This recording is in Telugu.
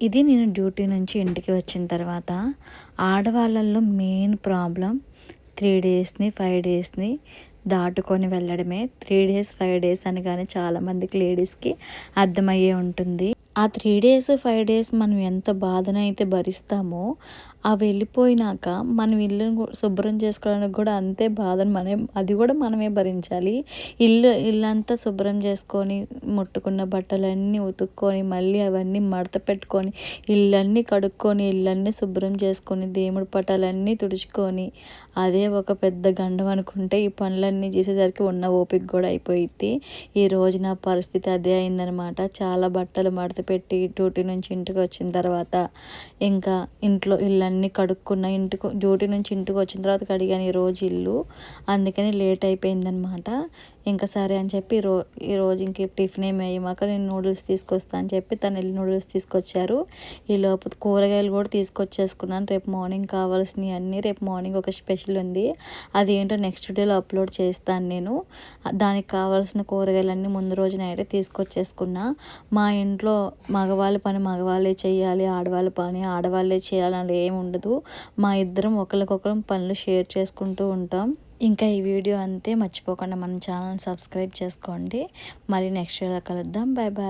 ఇది నేను డ్యూటీ నుంచి ఇంటికి వచ్చిన తర్వాత ఆడవాళ్ళల్లో మెయిన్ ప్రాబ్లం 3 డేస్‌ని, 5 డేస్‌ని దాటుకొని వెళ్ళడమే. 3 డేస్, 5 డేస్ అనగానే చాలామందికి లేడీస్‌కి అర్థమయ్యే ఉంటుంది. ఆ 3 డేస్, 5 డేస్ మనం ఎంత బాధనైతే భరిస్తామో, ఆ వెళ్ళిపోయినాక మనం ఇల్లుని శుభ్రం చేసుకోవడానికి కూడా అంతే బాధను అది కూడా మనమే భరించాలి. ఇల్లంతా శుభ్రం చేసుకొని, ముట్టుకున్న బట్టలన్నీ ఉతుక్కొని, మళ్ళీ అవన్నీ మడత పెట్టుకొని, ఇల్లన్నీ కడుక్కొని, ఇల్లన్నీ శుభ్రం చేసుకొని, దేవుడి పటాలన్నీ తుడుచుకొని, అదే ఒక పెద్ద గండం అనుకుంటే ఈ పనులన్నీ చేసేసరికి ఉన్న ఓపిక కూడా అయిపోయిద్ది. ఈరోజు నా పరిస్థితి అదే అయిందనమాట. చాలా బట్టలు మడత పెట్టి డ్యూటీ నుంచి ఇంటికి వచ్చిన తర్వాత ఇంకా ఇంట్లో ఇల్లన్నీ కడుక్కున్న, డ్యూటీ నుంచి ఇంటికి వచ్చిన తర్వాత కడిగాను ఈరోజు ఇల్లు. అందుకని లేట్ అయిపోయిందనమాట. ఇంకా సరే అని చెప్పి ఈరోజు ఇంక టిఫిన్ ఏమి అయ్యాక నేను నూడిల్స్ తీసుకొస్తా అని చెప్పి తను వెళ్ళి నూడిల్స్ తీసుకొచ్చారు. ఈలోపు కూరగాయలు కూడా తీసుకొచ్చేసుకున్నాను. రేపు మార్నింగ్ కావాల్సినవి అన్నీ రేపు మార్నింగ్ ఒక స్పెషల్ ఉంది. అది ఏంటో నెక్స్ట్ డేలో అప్లోడ్ చేస్తాను నేను. దానికి కావాల్సిన కూరగాయలన్నీ ముందు రోజు నైటే తీసుకొచ్చేసుకున్నా. మా ఇంట్లో మగవాళ్ళ పని మగవాళ్ళే చేయాలి, ఆడవాళ్ళ పని ఆడవాళ్ళే చేయాలని ఏమి ఉండదు. మా ఇద్దరం ఒకరికొకరం పనులు షేర్ చేసుకుంటూ ఉంటాం. ఇంకా ఈ వీడియో అంతే. మర్చిపోకుండా మన ఛానల్ సబ్స్క్రైబ్ చేసుకోండి. మరి నెక్స్ట్ వీడియోలో కలుద్దాం. Bye bye.